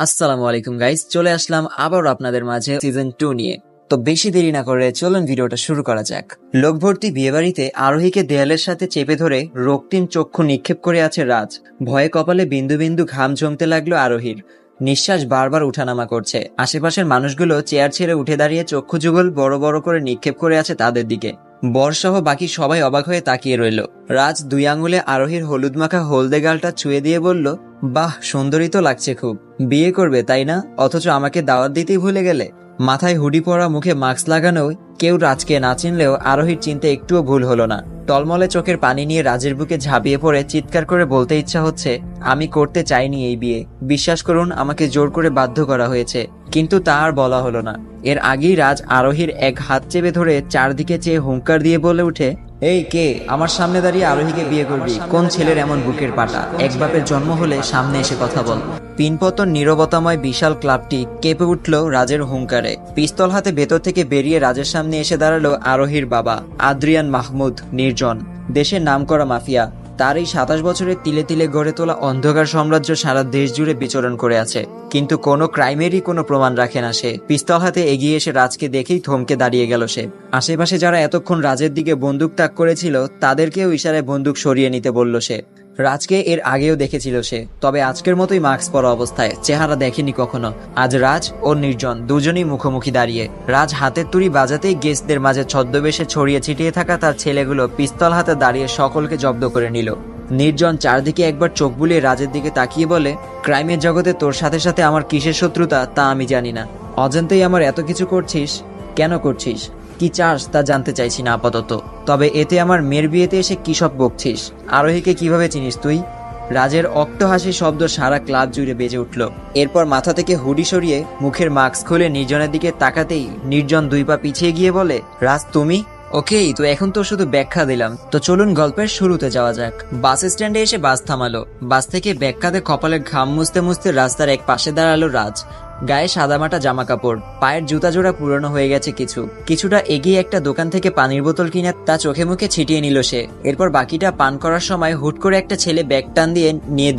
আসসালামু আলাইকুম গাইস, চলে আসলাম আবার আপনাদের মাঝে সিজন 2 নিয়ে। তো বেশি দেরি না করে চলুন ভিডিওটা শুরু করা যাক। লোকভর্তি বিয়েবাড়িতে আরোহীকে দেয়ালের সাথে চেপে ধরে রক্তিম চক্ষু নিক্ষেপ করে আছে রাজ। ভয়ে কপালে বিন্দু বিন্দু ঘাম জমতে লাগলো আরোহীর। নিঃশ্বাস বারবার উঠানামা করছে। আশেপাশের মানুষগুলো চেয়ার ছেড়ে উঠে দাঁড়িয়ে চক্ষু যুগল বড় বড় করে নিক্ষেপ করে আছে তাদের দিকে। বরসহ বাকি সবাই অবাক হয়ে তাকিয়ে রইল। রাজ দুই আঙুলে আরোহীর হলুদ মাখা হলদে গালটা ছুঁয়ে দিয়ে বলল, বাহ, সুন্দরী তো লাগছে খুব। বিয়ে করবে তাই না? অথচ আমাকে দাওয়াত দিতেই ভুলে গেলে। মাথায় হুডি পরা, মুখে মাস্ক লাগানো কেউ রাজকে না চিনলেও আরোহীর চিনতে একটুও ভুল হলো না। টলমলে চোখের পানি নিয়ে রাজের বুকে ঝাঁপিয়ে পড়ে চিৎকার করে বলতে ইচ্ছা হচ্ছে, আমি করতে চাইনি এই বিয়ে। বিশ্বাস করুন, আমাকে জোর করে বাধ্য করা হয়েছে। কিন্তু তা আর বলা হলো না। এর আগেই রাজ আরোহীর এক হাত চেপে ধরে চারদিকে চেয়ে হুঙ্কার দিয়ে বলে উঠে, এই কে আমার সামনে দাঁড়িয়ে আরোহীকে বিয়ে করবি? কোন ছেলের এমন বুকের পাটা? এক বাপের জন্ম হলে সামনে এসে কথা বল। পিনপতন নীরবতাময় বিশাল ক্লাবটি কেঁপে উঠল রাজের হুঙ্কারে। পিস্তল হাতে ভেতর থেকে বেরিয়ে রাজের সামনে এসে দাঁড়ালো আরোহীর বাবা আদ্রিয়ান মাহমুদ নির্জন। দেশের নামকরা মাফিয়া। তার এই 27 বছরের তিলে তিলে গড়ে তোলা অন্ধকার সাম্রাজ্য সারা দেশ জুড়ে বিচরণ করে আছে, কিন্তু কোনো ক্রাইমেরই কোনো প্রমাণ রাখে না সে। পিস্তল হাতে এগিয়ে এসে রাজকে দেখেই থমকে দাঁড়িয়ে গেল সে। আশেপাশে যারা এতক্ষণ রাজের দিকে বন্দুক তাক করেছিল তাদেরকেও ইশারায় বন্দুক সরিয়ে নিতে বলল সে। রাজকে এর আগেও দেখেছিল সে, তবে আজকের মতোই মাস্ক পরা অবস্থায়, চেহারা দেখেনি কখনো। আজ রাজ ও নির্জন দুজনেই মুখোমুখি দাঁড়িয়ে। রাজ হাতের তুড়ি বাজাতেই গেস্টদের মাঝে ছদ্মবেশে ছড়িয়ে ছিটিয়ে থাকা তার ছেলেগুলো পিস্তল হাতে দাঁড়িয়ে সকলকে জব্দ করে নিল। নির্জন চারদিকে একবার চোখ বুলিয়ে রাজের দিকে তাকিয়ে বলে, ক্রাইমের জগতে তোর সাথে সাথে আমার কিসের শত্রুতা তা আমি জানি না। অজান্তেই আমার এত কিছু করছিস, কেন করছিস? কি চাস তা জানতে চাইছি না আপাতত। তবে এতে আমার মেয়ের বিয়েতে এসে কি সব বকছিস? আরোহীকে কিভাবে চিনিস তুই? রাজের অক্ত হাসি শব্দ সারা ক্লাব জুড়ে বেজে উঠল। এরপর মাথা থেকে হুডি সরিয়ে মুখের মাস্ক খুলে নির্জনের দিকে তাকাতেই নির্জন 2 পা পিছিয়ে গিয়ে বলে, রাজ তুমি? ওকেই তো, এখন তো শুধু ব্যাখ্যা দিলাম। তো চলুন গল্পের শুরুতে যাওয়া যাক। বাস স্ট্যান্ডে এসে বাস থামালো। বাস থেকে ব্যাখ্যাতে কপালের ঘাম মুছতে মুছতে রাস্তার এক পাশে দাঁড়ালো রাজ। গায়ে সাদামাটা জামা কাপড়, পায়ের জুতা জোড়া পুরনো হয়ে গেছে কিছুটা এগিয়ে একটা দোকান থেকে পানির বোতল কিনে তা চোখে মুখে ছিটিয়ে নিল সে। এরপর বাকিটা পান করার সময় হুট করে একটা ছেলে ব্যাগটা টান দিয়ে নিয়ে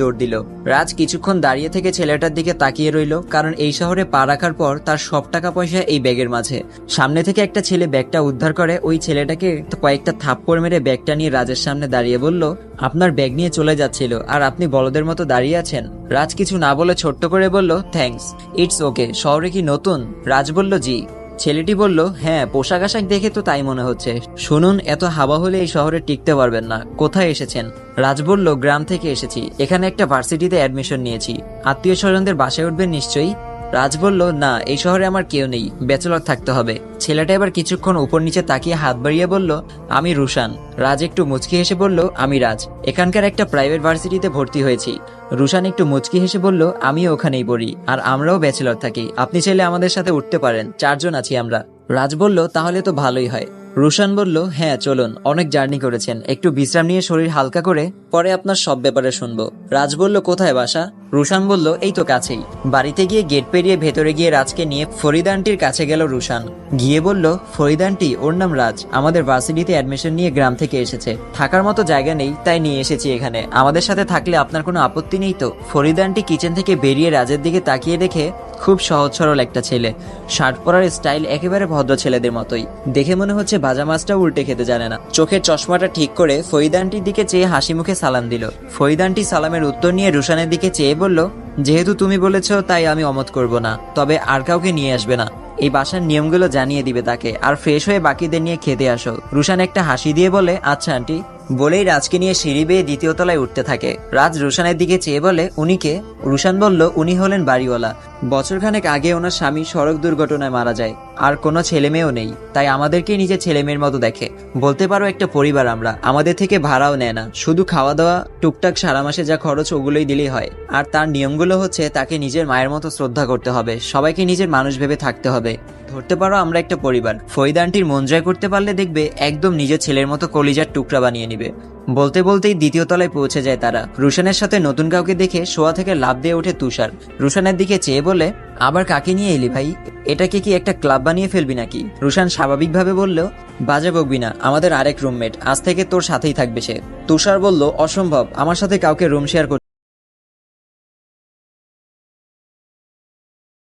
দৌড় দিল। রাজ কিছুক্ষণ দাঁড়িয়ে থেকে ছেলেটার দিকে তাকিয়ে রইল, কারণ এই শহরে পা রাখার পর তার সব টাকা পয়সা এই ব্যাগের মাঝে। সামনে থেকে একটা ছেলে ব্যাগটা উদ্ধার করে ওই ছেলেটাকে কয়েকটা থাপ্পড় মেরে ব্যাগটা নিয়ে রাজের সামনে দাঁড়িয়ে বলল, আপনার ব্যাগ নিয়ে চলে যাচ্ছিল আর আপনি বলদের মতো দাঁড়িয়ে আছেন। রাজ কিছু না বলে ছোট্ট করে বলল, থ্যাঙ্কস, ইটস ওকে। শহরে কি নতুন? রাজ বলল, জি। ছেলেটি বলল, হ্যাঁ, পোশাক আশাক দেখে তো তাই মনে হচ্ছে। শুনুন, এত হাওয়া হলে এই শহরে টিকতে পারবেন না। কোথায় এসেছেন? রাজ বলল, গ্রাম থেকে এসেছি। এখানে একটা ভার্সিটিতে অ্যাডমিশন নিয়েছি। আত্মীয় স্বজনদের বাসায় উঠবেন নিশ্চয়ই? রাজ বলল, না, এই শহরে আমার কেউ নেই, ব্যাচেলর থাকতে হবে। ছেলেটা এবার কিছুক্ষণ উপর নিচে তাকিয়ে হাত বাড়িয়ে বলল, আমি রুশান। রাজ একটু মুচকি হেসে বলল, আমি রাজ, এখানকার একটা প্রাইভেট ভার্সিটিতে ভর্তি হয়েছি। রুশান একটু মুচকি হেসে বলল, আমিও ওখানেই পড়ি, আর আমরাও ব্যাচেলর থাকি। আপনি চাইলে আমাদের সাথে উঠতে পারেন, 4 জন আছি আমরা। রাজ বলল, তাহলে তো ভালোই হয়। রুশান বলল, হ্যাঁ চলুন, অনেক জার্নি করেছেন, একটু বিশ্রাম নিয়ে শরীর হালকা করে পরে আপনার সব ব্যাপারে শুনবো। রাজ বলল, কোথায় বাসা? রুশান বলল, এই তো কাছেই। বাড়িতে গিয়ে গেট পেরিয়ে ভেতরে গিয়ে রাজকে নিয়ে ফরিদা আন্টির কাছে গেল রুশান। গিয়ে বলল, ফরিদা আন্টি, ওর নাম রাজ, আমাদের ভার্সিটিতে অ্যাডমিশন নিয়ে গ্রাম থেকে এসেছে। থাকার মতো জায়গা নেই, তাই নিয়ে এসেছি এখানে। আমাদের সাথে থাকলে আপনার কোনো আপত্তি নেই তো? ফরিদা আন্টি কিচেন থেকে বেরিয়ে রাজের দিকে তাকিয়ে দেখে খুব সহজ সরল একটা ছেলে। শার্ট পরার স্টাইল একেবারে ভদ্র ছেলেদের মতোই। দেখে মনে হচ্ছে ভাজা মাছটা উল্টে খেতে জানে না। চোখের চশমাটা ঠিক করে ফরিদা আন্টির দিকে চেয়ে হাসি মুখে সালাম দিল। ফরিদা আন্টি সালামের উত্তর নিয়ে রুশানের দিকে চেয়ে বলল, যেহেতু তুমি বলেছ তাই আমি অমত করব না, তবে আর কাউকে নিয়ে আসবে না। এই বাসার নিয়মগুলো জানিয়ে দিবে তাকে, আর ফ্রেশ হয়ে বাকিদের নিয়ে খেতে আসো। রুশান একটা হাসি দিয়ে বলে, আচ্ছা আন্টি। বলেই রাজকে নিয়ে সিঁড়ি বেয়ে 2য় তলায় উঠতে থাকে। রাজ রুশানের দিকে চেয়ে বলে, উনি কে? রুশান বলল, উনি হলেন বাড়িওয়ালা। বছরখানেক আগে ওনার স্বামী সড়ক দুর্ঘটনায় মারা যায়, আর কোনো ছেলে মেয়েও নেই, তাই আমাদেরকে নিজের ছেলে মেয়ের মতো দেখে। বলতে পারো একটা পরিবার আমরা। আমাদের থেকে ভাড়াও নেয় না, শুধু খাওয়া দাওয়া, টুকটাক সারা মাসে যা খরচ ওগুলোই দিলেই হয়। আর তার নিয়মগুলো হচ্ছে তাকে নিজের মায়ের মতো শ্রদ্ধা করতে হবে, সবাইকে নিজের মানুষ ভেবে থাকতে হবে। ধরতে পারো আমরা একটা পরিবার। ফরিদা আন্টির মন জয় করতে পারলে দেখবে একদম নিজের ছেলের মতো কলিজার টুকরা বানিয়ে নিবে। বলতে বলতেই দ্বিতীয় তলায় পৌঁছে যায় তারা। রুশানের সাথে নতুন কাউকে দেখে শোয়া থেকে লাফ দিয়ে ওঠে তুষার। রুশানের দিকে চেয়ে বলে, আবার কাকে নিয়ে এলি ভাই? এটাকে কি একটা ক্লাব বানিয়ে ফেলবি নাকি? রুশান স্বাভাবিকভাবে বলল, বাজে বকবি না, আমাদের আরেক রুমমেট, আজ থেকে তোর সাথেই থাকবে সে। তুষার বলল, অসম্ভব, আমার সাথে কাউকে রুম শেয়ার